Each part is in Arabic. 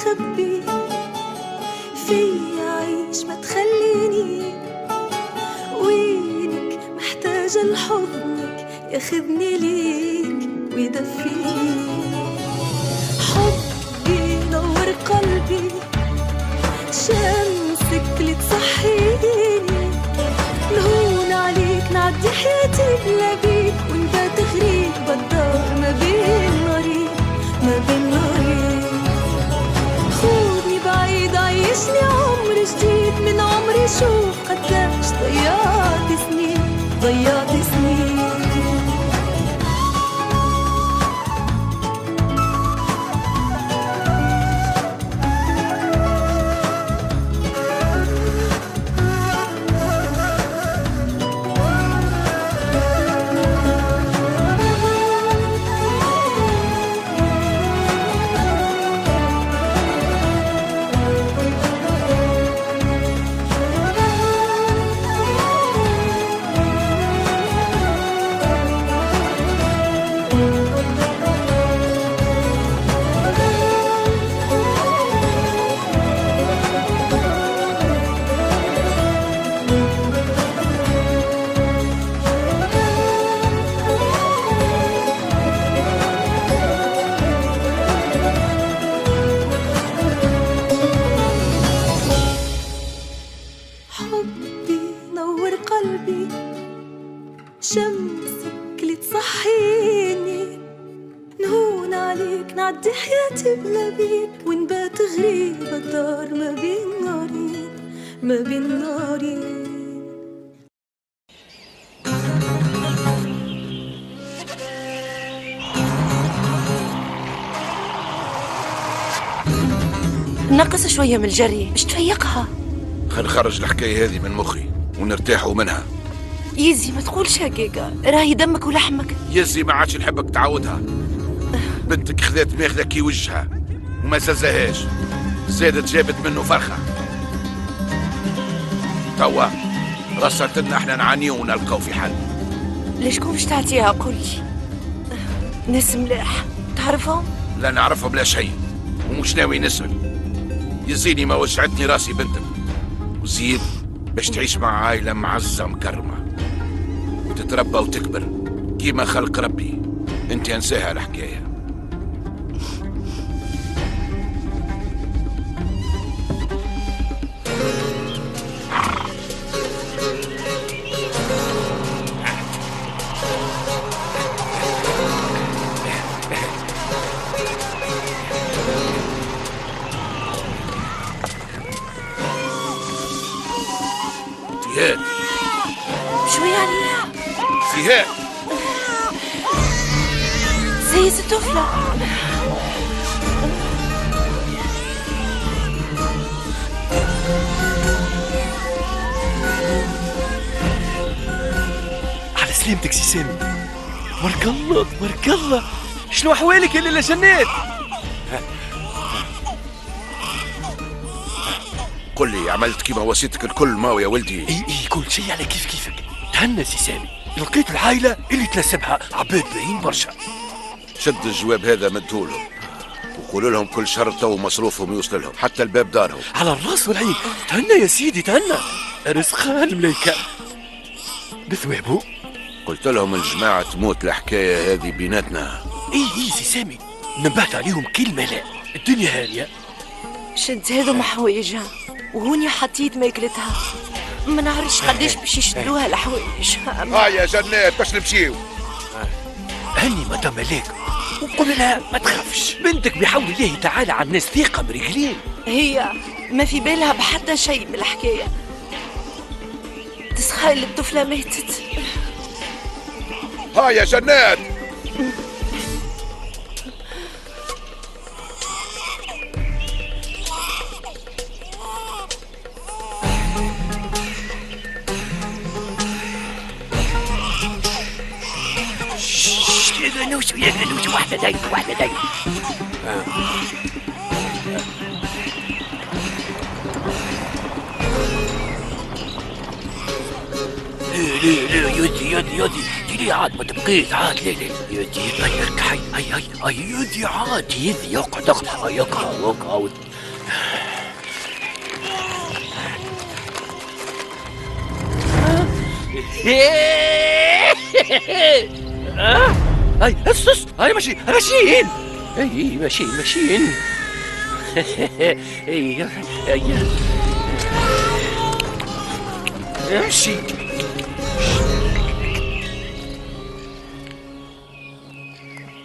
مخبي في عيش ما تخليني وينك محتاجة لحضنك ياخدني ليك ويدفيني. حبي نور قلبي شمسك اللي تصحيني. نهون عليك نعدي حياتي بلا بيك ونبات غريب بالدار ما بين نارين ما بين نارين. خذني بعيد عيشني عمر جديد من عمري شوف قداش ضيعت سنين ضيعت سنين. شمسك اللي تصحيني. نهون عليك نعدي حياتي بلا بيك ونبات غريب الدار ما بين نارين ما بين نارين. نقص شوية من الجري باش تفيقها. خل نخرج الحكاية هذه من مخي ونرتاحوا منها. يزي ما تقولش هكاكا، راهي دمك ولحمك. يزي ما عادش نحبك تعودها. بنتك خذات ماخذة كي وجهها وما زازهاش، زادت جابت منه فرخة. توا رسلت لنا احنا نعانيو ونلقاو في حل. ليشكون باش تعطيها قولي؟ ناس ملاح تعرفهم؟ لا نعرفهم لا شيء ومش ناوي نسأل. يزيني ما وجعتني راسي بنتك وزيد باش تعيش مع عائلة معزة مكرمة وتتربى وتكبر كيما خلق ربي. انت انساها الحكاية. سهاد شو يعني؟ سهاد زي الطفلة. على سلامتك سي سامي. تبارك الله تبارك الله. شنو احوالك يا ليلى جنات؟ قل لي عملت كيما وصيتك الكل ماو يا ولدي؟ اي كل شيء على كيفك. تهنى سي سامي، لقيت العائلة اللي تناسبها عباد باهين برشا. شد الجواب هذا مدهولهم وقولوا لهم كل شهر تو مصروفهم يوصل لهم حتى الباب دارهم. على الراس والعين. تهنى يا سيدي تهنى. رزقها الملايكة بثوابه. قلت لهم الجماعة تموت الحكاية هذه بيناتنا. اي سي سامي نبهت عليهم كلمة لا. الدنيا هانية. شد هذو حوايجها وهوني حطيت ماكلتها. ما نعرفش قداش باش يشدوها الحوايج. يا جنات باش نمشيو. هني مدام ملاك وقول لها ما تخافش، بنتك بحول الله تعالى على الناس ثقة برجلين. هي ما في بالها بحتى شيء من الحكاية. تسخيل الطفلة ماتت. يا جنات يا غنوش واحدة دايرة واحدة دايرة. لا يدي ديري عاد ما تبقيش عاد. لا يدي طيرك. هاي يدي عاد يدي اقعد يقعد. هاي اسس هاي ماشيين اي ماشيين امشي.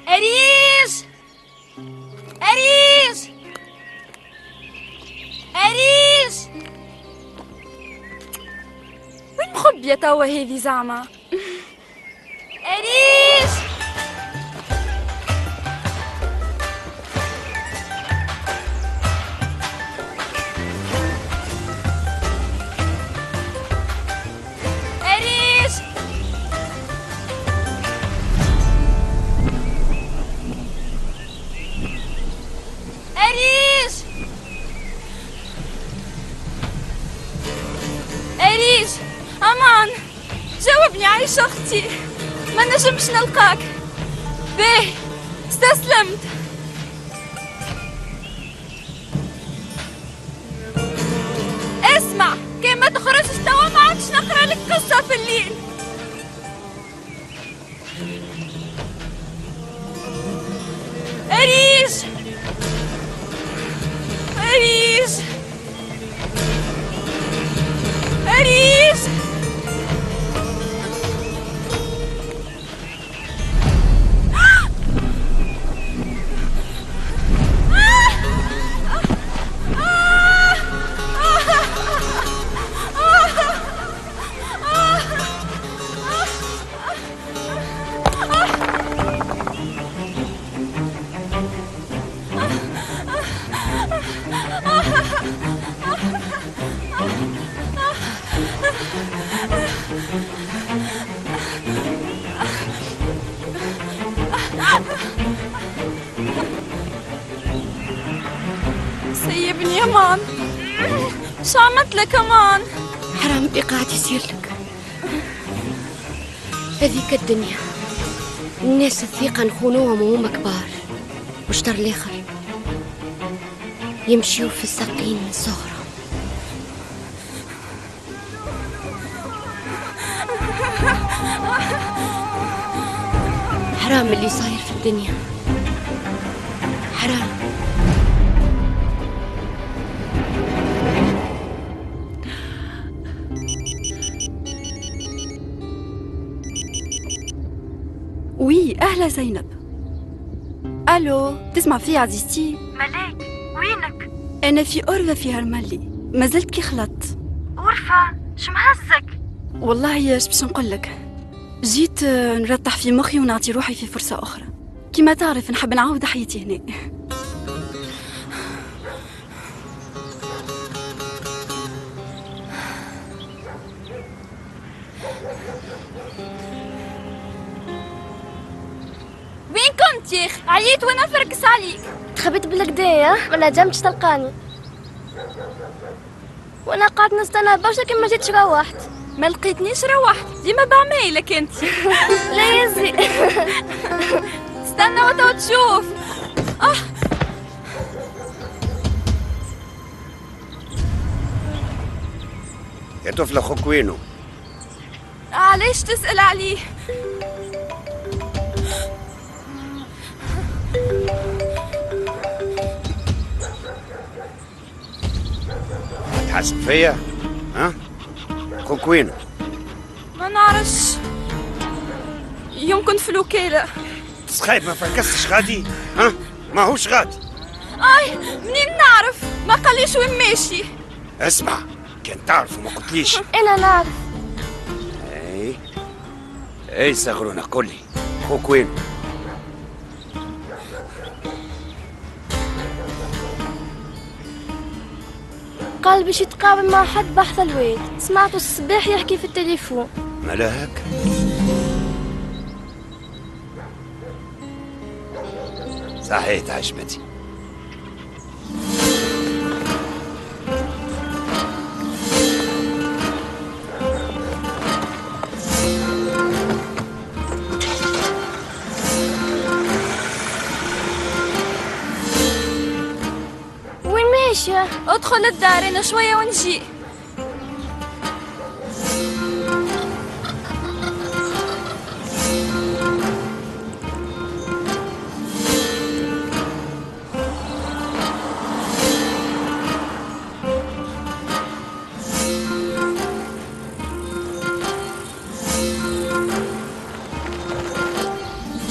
أريس أريس أريس، وين مخبية توا هذي زعما؟ أريس أريس أريس أريس، أمان جاوبني، عايش أختي، ما نجمش نلقاك. باهي استسلمت. اسمع، كان ما تخرجش توا ما عادش نقرا لك قصة في الليل. أريس أريس أريس سيبني يا مان، شو عملت لك يا مان؟ حرام اللي قاعد يصير لك. هذيك الدنيا الناس الثقة نخونوهم وهم كبار، وشطر الآخر يمشيوا في الساقين من صغرهم. حرام اللي صاير في الدنيا، حرام. وي أهلا زينب. ألو، تسمع في عزيزتي؟ ملاك وينك؟ أنا في أورفا في هرملي، ما زلت كي خلط. غرفة شو مهزك؟ والله اش باش نقول لك، جيت نرتح في مخي ونعطي روحي في فرصة أخرى. كما تعرف نحب نعاود حياتي هنا. وين كنت يا أخي؟ عييت وأنا فركس عليك. تخبيت بالكداية ولا جمتش تلقاني؟ وانا قاعد نستنى برشا كي ما جيتش روحت. ما لقيتنيش روحت، ديما بعمايلك انت. لا يزي. استنى وتو تشوف. يا طفل اخوك وينه؟ علاش تسأل عليه؟ تحاسب فيا؟ ها؟ اخوك وينه؟ ما نعرفش، يمكن في الوكالة. تسخايب ما فركستش غادي؟ ها؟ ما هوش غادي. اي منين نعرف؟ ما قاليش وين ماشي. اسمع، كان تعرف وما قلتليش. انا نعرف. اي صغرونا قول لي اخوك وينه؟ قال باش يتقابل مع حد بحث الواد، سمعته الصباح يحكي في التليفون. مالا هكا؟ صحيح تعجبتي. وين ليش؟ ادخل الدار انا شوية ونجي.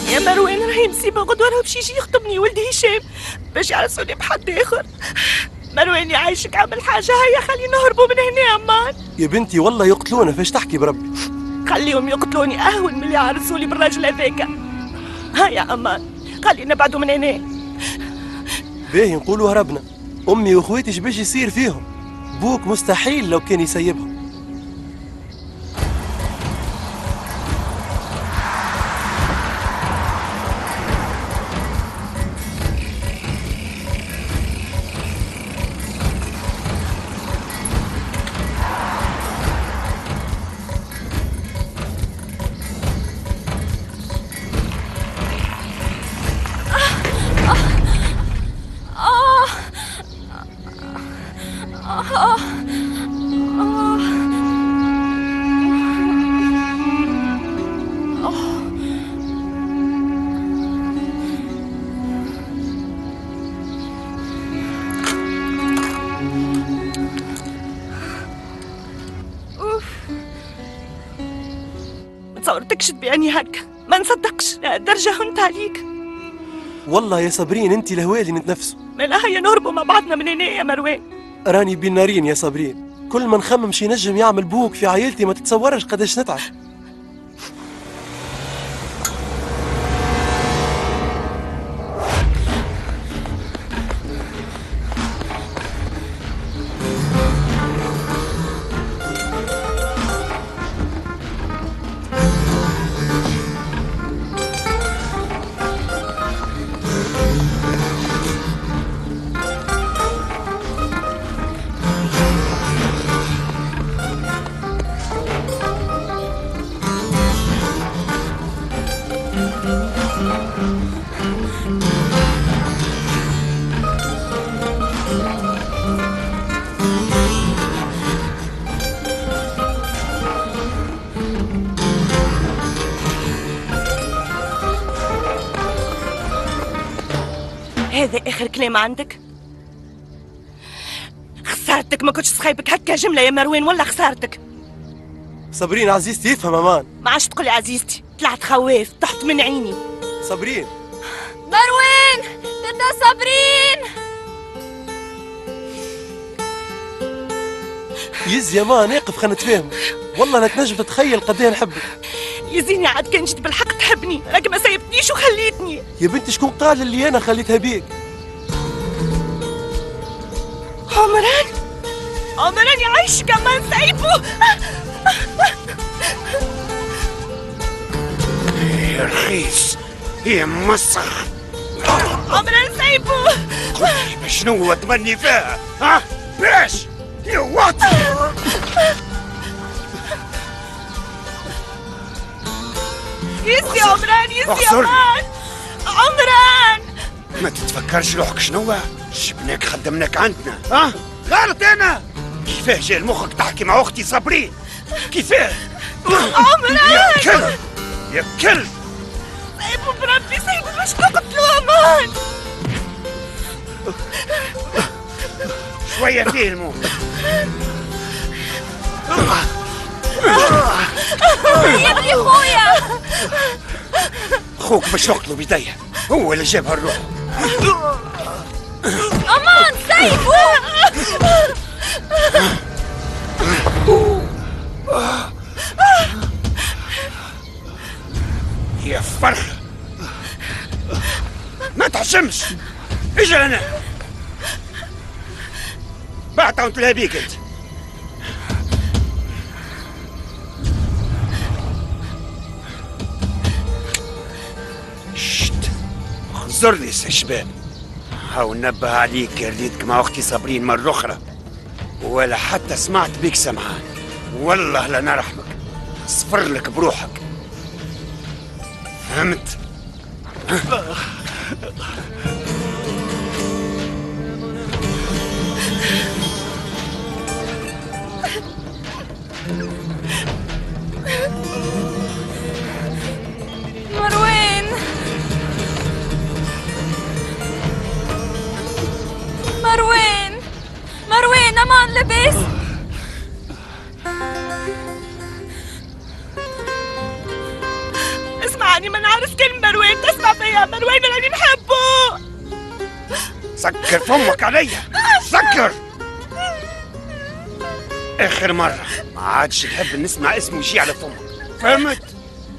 يا مروان راهي مصيبة غدوة راه باش يجي يخطبني ولدي هشام باش يعرسوني بحد آخر. مروان يعيشك عمل حاجة، هيا خلي نهربوا من هنا أمان. يا بنتي والله يقتلونا، فاش تحكي بربي؟ خليهم يقتلوني أهون من اللي يعرسولي بالراجل هذاك. هيا أمان خلي نبعدوا من هنا. باهي نقولوا هربنا، أمي وأخواتي باش يصير فيهم؟ بوك مستحيل لو كان يسيبهم. تصورتكش تبيعني هكا، ما نصدقش الدرجة هنت عليك. والله يا صابرين انت الهوالي نتنفسوا. مالا هيا نهربوا مع بعضنا من هنا يا مروان. راني بين نارين يا صابرين، كل ما نخمم شي نجم يعمل بوك في عائلتي ما تتصورش قداش نتعب. هذا آخر كلام عندك؟ خسارتك، ما كنتش تخيبك هكا جملة يا مروان، ولا خسارتك. صابرين عزيزتي افهم امان. ما عادش تقولي عزيزتي، طلعت خواف، طحت من عيني. صابرين مروان تتا صابرين. يزي امان اقف خلينا نتفاهم. والله لا تنجم تتخيل قد ايه نحبك. يزيني عاد كان جيت بالحق تحبني، راك ما سيبتنيش وخليتني. يا بنتي شكون قال اللي انا خليتها بيك؟ عمران يعيشك امان سايبه. يا رخيص يا مسخ. عمران سايبه. قولي شنو تمني فيها؟ ها باش يا واطي. يزي عمران، يزي احصر. امان. عمران ما تتفكرش روحك شنو جبناك خدمناك عندنا؟ ها غلط انا. كيفاه جا لمخك تحكي مع اختي صابرين؟ كيفاه؟ عمران يا كلب يا كلب. سايبه بربي، سايبه باش تقتلوا امان. شوية فيه الموت. يا ابني خويا. خوك باش نقتلوا بداية، هو اللي جابها الروح. امان سايبه. يا فرخة ما تحشمش. اجي هنا بعتها وانتلها بيك انت. شت اخزرني يا شباب. هاو نبه عليك يا ريتك مع اختي صابرين مرة اخرى، ولا حتى سمعت بيك سمعان. والله لا نرحمك، اصفر لك بروحك، فهمت؟ مروان مروان امان لبس. اسمعني، ما نعرف كلمة مروان تسمع فيها. مروان اللي نحبه. سكر فمك عليا، سكر. اخر مرة ما عادش نحب نسمع اسمه يجي على فمك، فهمت؟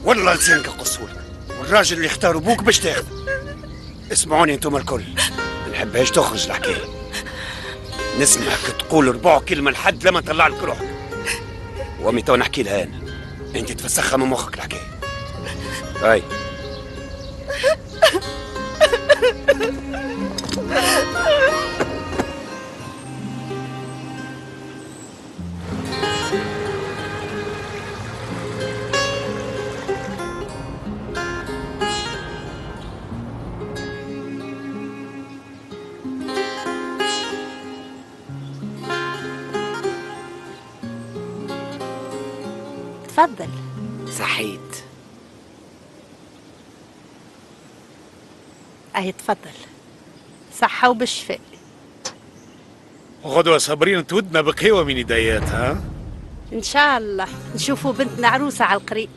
والله لسانك قصولك، والراجل اللي اختار ابوك باش تاخذه. اسمعوني انتم الكل، ما نحبهاش تخرج الحكاية. نسمعك تقول ربع كلمة لحد لما نطلع لك روحك. وامي تو نحكي لها انا، انت تفسخها من مخك الحكاية. هاي تفضل. صحيت. اهي تفضل، صحة وبالشفاء. غدوة صابرين تودنا بقهوة من يديات، ها؟ ان شاء الله نشوفوا بنتنا عروسة على القريب.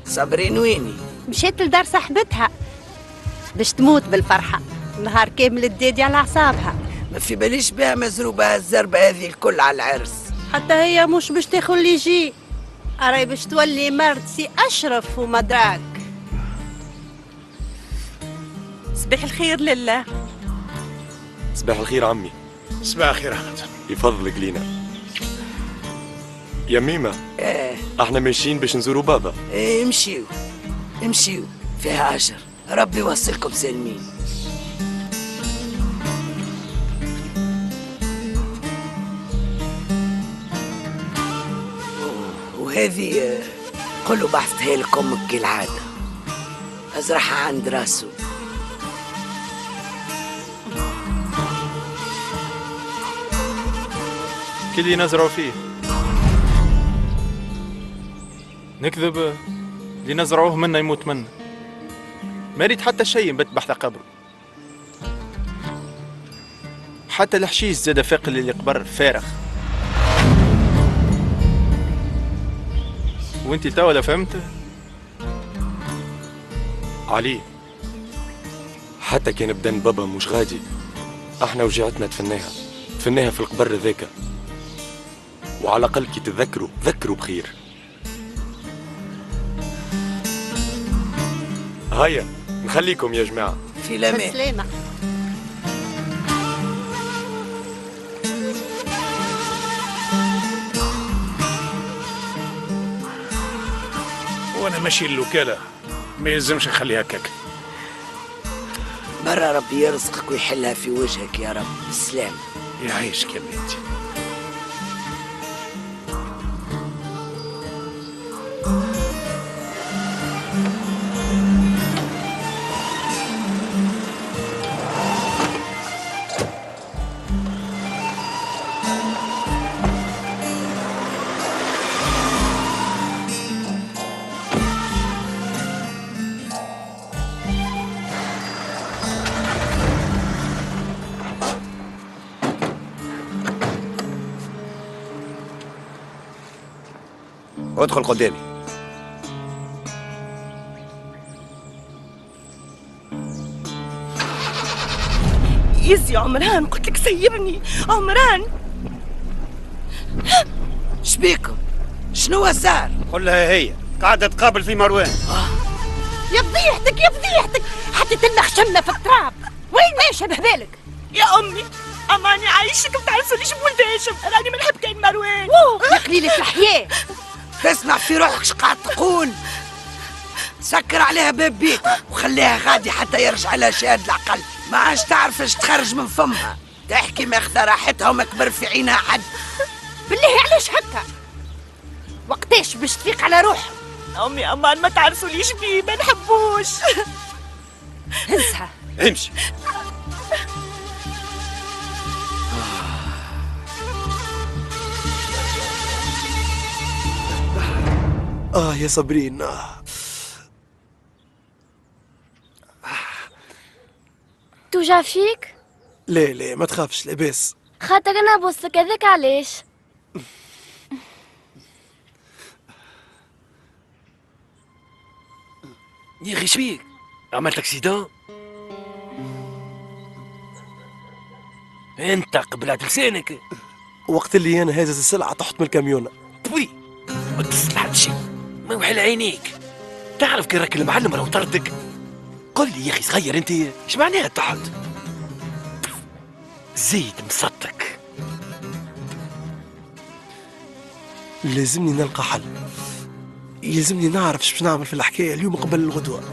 صابرين ويني؟ مشيت لدار صاحبتها باش تموت بالفرحة، نهار كامل الدادي على أعصابها. ما في باليش بها مزروبة الزربة هذه الكل على العرس. حتى هي مش باش تاخذ اللي يجي، راهي باش تولي مرت سي أشرف ومدراك. صباح الخير لله. صباح الخير عمي. صباح الخير أحمد. يفضلك لينا يا ميمة. احنا ماشيين باش نزوروا بابا. امشيو امشيو، فيها أجر، ربي يوصلكم سالمين. وهذه قولوا بعثتها لك أمك كالعادة، أزرعها عند راسه. كل اللي نزرعوا فيه نكذب، اللي نزرعوه منا يموت منا. ما ريت حتى شيء نبت بحث قبره، حتى الحشيش زاد فاقل اللي قبر فارغ. وانتي توا لا فهمت علي، حتى كان بدن بابا مش غادي، احنا وجعتنا تفناها في القبر ذاك. وعلى الأقل كي تذكروا ذكروا بخير. هيا نخليكم يا جماعة في الأمان. بسلامة. وأنا ماشي الوكالة، ما يلزمش نخليها هكاك. برا ربي يرزقك ويحلها في وجهك يا رب. بالسلامة. يعيشك يا بنتي. ادخل قدامي. يزي عمران، قلت لك سيبني عمران. شبيكم؟ شنو صار؟ قل لها هي قاعدة تقابل في مروان. يا فضيحتك يا فضيحتك، حطيت لنا خشمنا في التراب. وين ماشي بهبالك؟ يا امي اماني عايشك، ما تعرفونيش بولد هاشم، راني ما نحب كاين مروان. يا قليلة الحياة، اسمع في روحك اش قاعد تقول. سكر عليها باب بيتها وخليها غادي حتى يرجع لها شهاد العقل. ما عادش تعرف اش تخرج من فمها، تحكي ماخذة راحتها وما كبر في عينها حد. بالله علاش هكا؟ وقتاش باش تفيق على روحك؟ امي امان ما تعرفونيش بيه، ما نحبوش. هزها امشي. يا صابرين. توجع فيك؟ لا ما تخافش لاباس. خاطر انا بوسك هذاك علاش. يا اخي شبيك؟ عملت اكسيدون؟ انت قبلات لسانك. وقت اللي انا هازز السلعه تحت من الكاميونه. طوي ما تسمع شيء، ما وحل عينيك. تعرف كي راك المعلم راه طردك. قل لي يا اخي صغير انت ايش معناها تحت؟ زيد مصدق. لازمني نلقى حل، يلزمني نعرف ايش باش نعمل في الحكايه اليوم قبل الغدوه.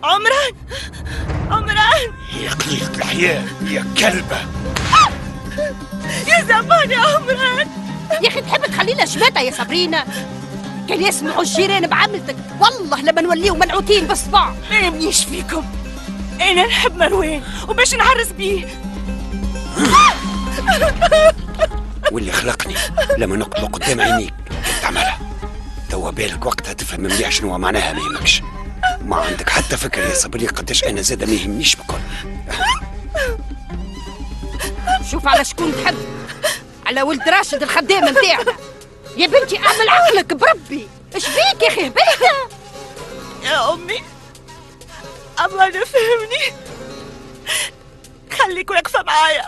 عمران يا قليلة الحياة يا كلبة. يا زمان يا عمران. يا اخي تحب تخلينا شماتة يا صابرينا؟ كان يسمعوا الجيران بعملتك والله لما نوليو منعوتين بالصباع. ما يمنيش فيكم، انا نحب مروان وباش نعرس بيه. واللي خلقني لما نقبل قدام عينيك تعملها. توا بالك وقتها تفهم مليح شنو معناها ما يهمكش. ما عندك حتى فكرة يا صبري قداش انا زاد ما يهمنيش بكل. شوف على شكون تحب، على ولد راشد الخدام نتاعنا. يا بنتي اعمل عقلك بربي. ايش بيك يا اخي هبيته؟ يا امي الله نفهمني، خليك واقفه معايا.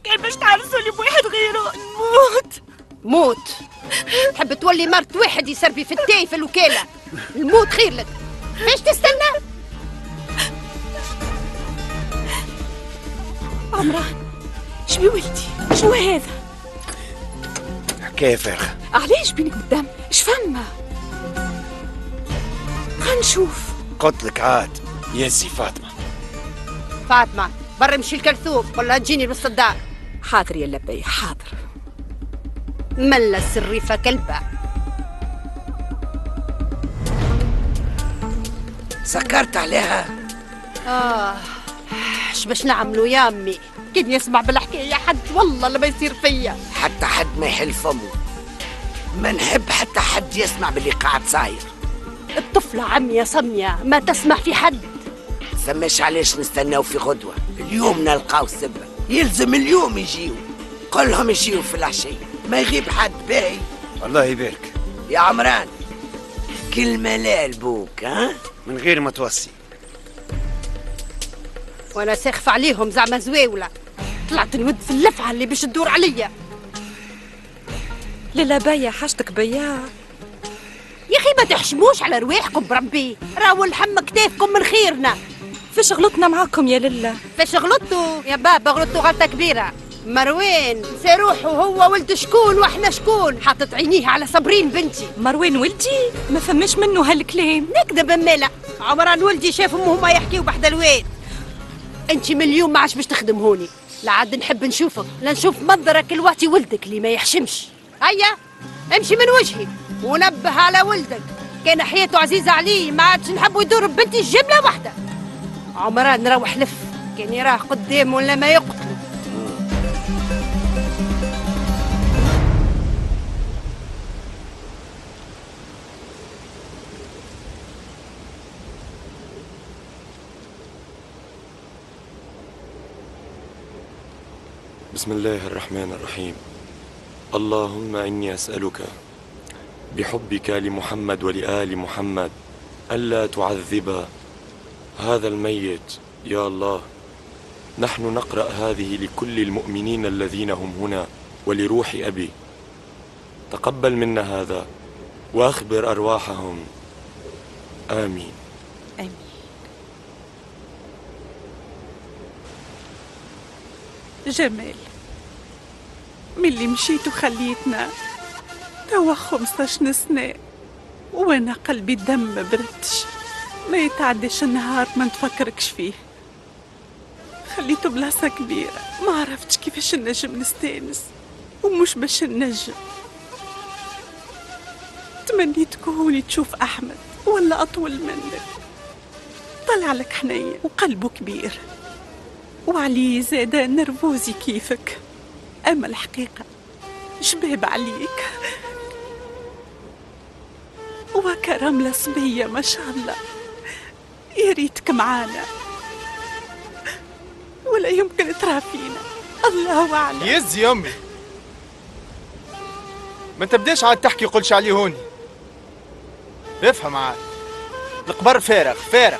كان باش تعرسوا لي بواحد غيره نموت. موت؟ تحب تولي مرت واحد يسربي في التاي في الوكاله؟ الموت خير لك. ايش تستنى؟ عمران شبي ولدي؟ شنو هذا؟ حكاية فارغة. علاش بينك بالدم؟ اش فما؟ خلينا نشوف. قلت لك عاد يا سي فاطمة. فاطمه برا امشي الكرثوم ولا تجيني بالصدار. حاضر يا لبي حاضر. ملا السريفه كلبه. سكرت عليها. اش باش نعملوا يا امي؟ كان يسمع بالحكايه حد والله لما يصير فيا. حتى حد ما يحل فمه. ما نحب حتى حد يسمع باللي قاعد صاير. الطفله عمية صمية ما تسمع في حد. سماش علاش نستناو في غدوة. اليوم نلقاو السبة. يلزم اليوم يجيو. كلهم يجيو في العشية، ما يغيب حد. باهي الله يبارك. يا عمران كلمة لا لبوك ها؟ من غير ما توصي. وانا ساخف عليهم زعما زواولة. طلعت نود في اللفعة اللي باش تدور عليا. لالا بيا حاجتك بيا. يا اخي ما تحشموش على رواحكم بربي، راهو الحم كتافكم من خيرنا. فاش غلطنا معاكم يا للا؟ فاش غلطتوا يا بابا؟ غلطوا غلطة كبيرة. مروان سيروحوا هو ولد شكون واحنا شكون؟ حاطط عينيه على صابرين بنتي. مروان ولدي؟ ما فماش منه هالكلام. نكذب امالا. عمران ولدي شافهم هما يحكيوا بحدا الواد. انت من اليوم ما عادش باش تخدم هوني. لا عاد نحب نشوفك، لا نشوف منظرك الوقتي ولدك اللي ما يحشمش. هيا امشي من وجهي ونبه على ولدك. كان حياته عزيزة عليه ما عادش نحبوا يدور ببنتي الجملة واحدة. عمران نروح لف كان يراه قدام ولا ما يقتله. بسم الله الرحمن الرحيم. اللهم إني أسألك بحبك لمحمد ولآل محمد ألا تعذب هذا الميت يا الله. نحن نقرأ هذه لكل المؤمنين الذين هم هنا ولروح أبي. تقبل منا هذا وأخبر أرواحهم. آمين. آمين. جمال ملي مشيت وخليتنا توا 15 سنة وانا قلبي الدم ما بردش. ما يتعديش النهار ما نتفكركش فيه. خليته بلاصة كبيرة ما عرفتش كيفاش نجم نستانس ومش باش نجم. تمنيت كوني تشوف أحمد ولا أطول منك. طلع لك حنين وقلبه كبير وعلي زادة نرفوزي كيفك. أما الحقيقة شباب عليك وكرملة صبية ما شاء الله يا ريتك معانا، ولا يمكن ترى فينا، الله أعلم. يزي يا أمي، ما تبداش عاد تحكي قولش عليه هوني. افهم عاد، القبر فارغ فارغ،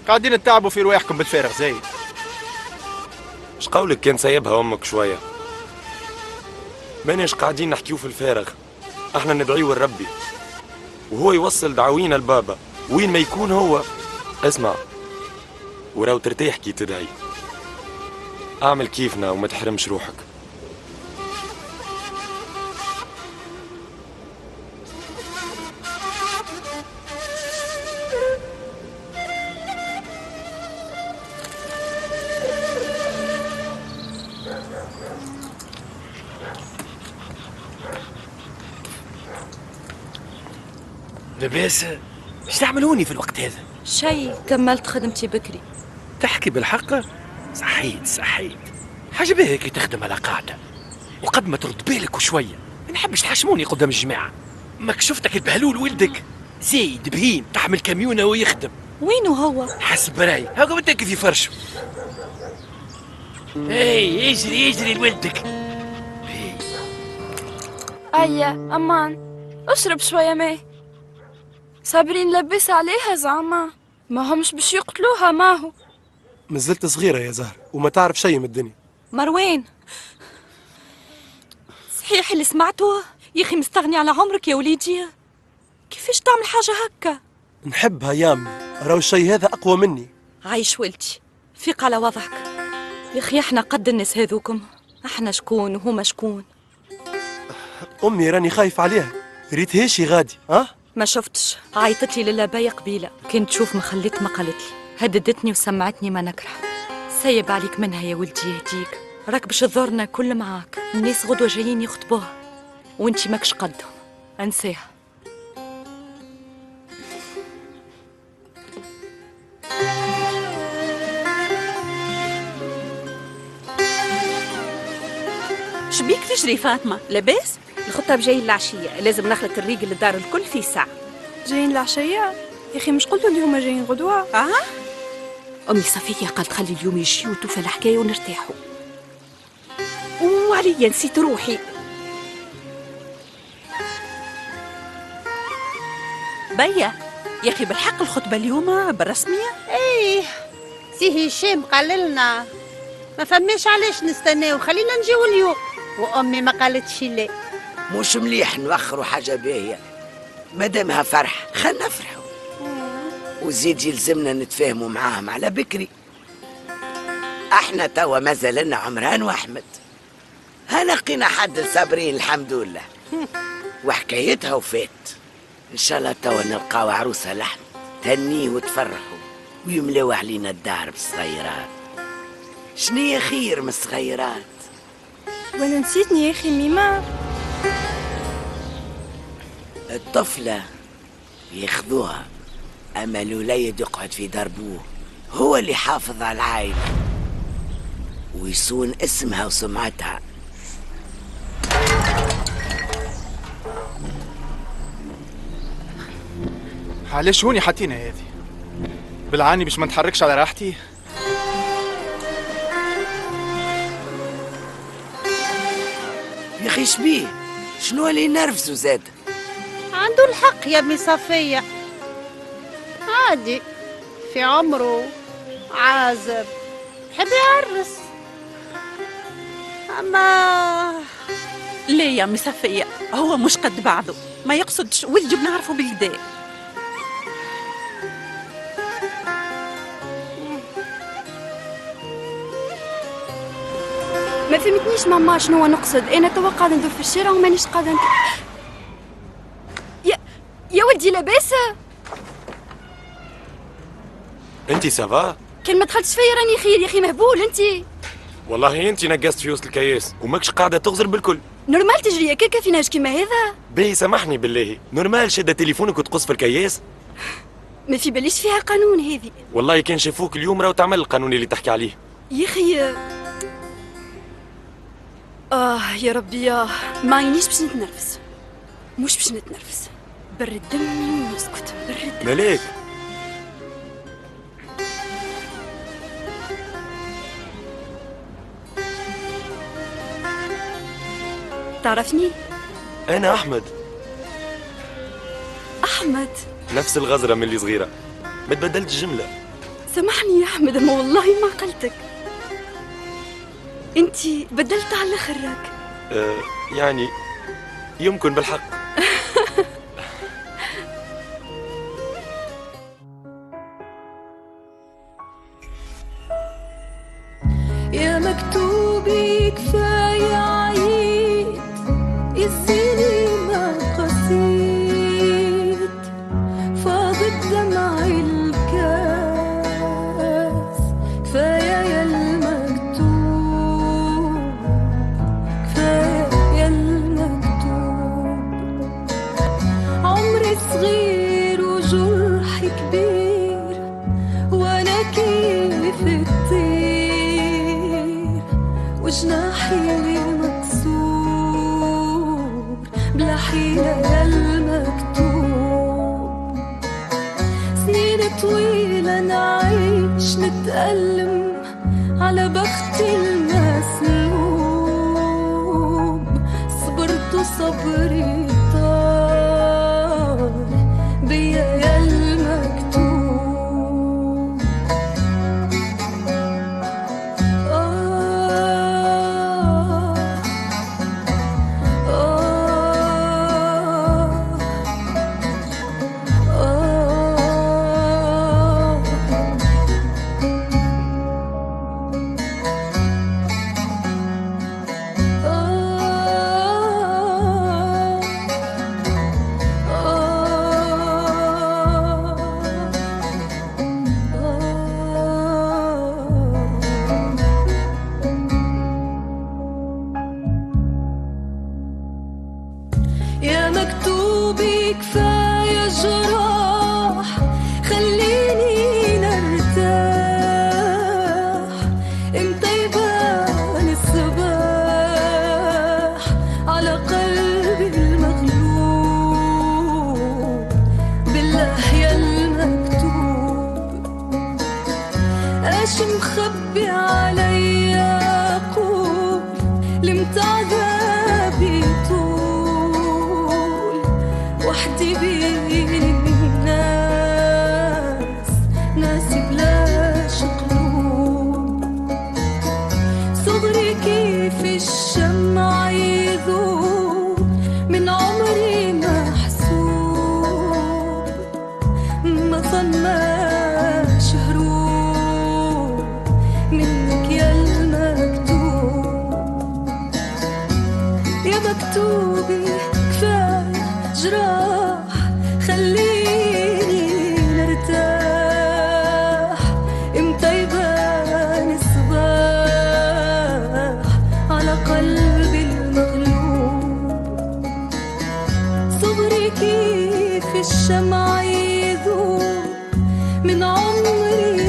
قاعدين نتعبوا في رواحكم بالفارغ زايد. اش قولك كان سايبها امك شويه؟ ماناش قاعدين نحكيو في الفارغ، احنا ندعيو لربي وهو يوصل دعوينا لبابا وين ما يكون هو. اسمع، وراو ترتاح كي تدعي، اعمل كيفنا وما تحرمش روحك. لباس، ايش تعملوني في الوقت هذا؟ شي، كملت خدمتي بكري. تحكي بالحق؟ صحيت حاجة باهي كي تخدم على قاعدة، وقد ما ترد بالك وشوية، ما نحبش تحشموني قدام الجماعة. ماك شفتك البهلول ولدك زايد بهيم تحمل كاميونة ويخدم. وينو هو؟ حسب راي هاكا انت كيف يفرشوا. اي اجري لولدك. أيا أمان، اشرب شوية ماء. صابرين لبس عليها زعما، ما همش باش يقتلوها ماهو. مازلت صغيرة يا زهر وما تعرف شيء من الدنيا. مروان، صحيح اللي سمعته؟ يا أخي مستغني على عمرك يا وليدي، كيفاش تعمل حاجة هكا؟ نحبها يامي، راهو الشيء هذا أقوى مني. عايش ولدي، فيق على وضعك يا أخي. احنا قد الناس هذوكم، احنا شكون وهما شكون؟ أمي راني خايف عليها، ريت هاشي غادي. ما شفتش، عيطت لي للاباية قبيلة، كنت تشوف ما خليت ما قالت لي، هددتني وسمعتني ما نكره. سيب عليك منها يا ولدي يهديك، راك باش تضرنا كل معاك، الناس غدوة جايين يخطبوها وانتي ماكش قدهم، انساها. شبيك تجري فاطمة؟ لاباس؟ الخطاب جاي العشية، لازم نخلط الريق للدار الكل في ساعة. جايين العشية؟ يا أخي مش قلتوا اللي هما جايين غدوة؟ أمي صفية قالت خلي اليوم يجيو توفى الحكاية ونرتاحوا. وعليا نسيت روحي. بيا يا أخي بالحق الخطبة اليوم بالرسمية؟ ايه سي هشام قال لنا ما فماش علاش نستناو، خلينا نجيو اليوم، وامي ما قالتش لا. مش مليح نوخروا حاجة باهية، مادامها فرح خلنا نفرحوا، وزيد يلزمنا نتفاهموا معاهم على بكري. احنا توا مازالنا عمران واحمد، هنقينا حد صابرين الحمد لله، وحكايتها وفات. ان شاء الله توا نلقاو عروسها لحم تهنيه وتفرحوا ويملاو علينا الدار بالصغيرات. شنية خير من الصغيرات؟ ولا نسيتني يا أخي ميمة. الطفلة ياخذوها، أما الوليد يقعد في دار بوه، هو اللي حافظ على العائلة ويصون اسمها وسمعتها. علاش هوني حاطينا هذه بالعاني باش ما نتحركش على راحتي؟ يا اخي شبيه؟ شنو اللي ينرفزو زاد؟ عنده الحق يا ابني صفية، عادي في عمره عازب حب يعرس. أما لا يا أمي صفية، هو مش قد بعضه، ما يقصدش ولدي بنعرفه باليدين. ما فهمتنيش ماما شنو نقصد، انا توا قاعده ندور في الشارع ومانيش قاعده يا ولدي لاباس؟ انتي سافا؟ كان ما دخلتش فيا راني خير يا اخي مهبول انتي. والله انتي نقصت في وسط الكياس وماكش قاعده تغزر بالكل. نورمال تجري هكاكا في نهج كيما هذا؟ باهي سامحني بالله، نورمال شاده تليفونك وتقص في الكياس؟ ما في باليش فيها قانون هذه. والله كان شافوك اليوم راهو تعمل القانون اللي تحكي عليه. يا اخي يا ربي ما عينيش باش نتنرفز، مش باش نتنرفز، برد دمي ونسكت، برد دمي. مالك؟ تعرفني؟ انا احمد. أحمد؟ نفس الغزرة من اللي صغيرة، ما تبدلت الجملة. سامحني يا أحمد، أما والله ما قلتك. أنتي بدلت على خرك. يعني يمكن بالحق. يا مكتوبي كفاية عيد يزيني ما قصيد فاضت دمعي الكاس كفاية يا المكتوب كفاية يا المكتوب عمري صغير وجرحي كبير وانا كيف الطير وجناحي مكسور بلا حيلة يا المكتوب سنين طويلة نعيش نتألم على بختي المسلوب صبرت وصبري طال بيا يا المكتوب يا مكتوبي كفاية جراح خليني نرتاح امتى يبان الصباح على قلبي المغلوب بالله يا المكتوب ايش مخبي عليا قول لمتى عذابي وحدي بين الناس ناسي بلاش قلوب صغري كيف الشمع يذوب من عمري محسوب ما ظلماش هروب منك يا المكتوب يا مكتوبي كفاية جراح خليني نرتاح امتى يبان الصباح على قلبي المغلوب صغري كيف الشمع يذوب من عمري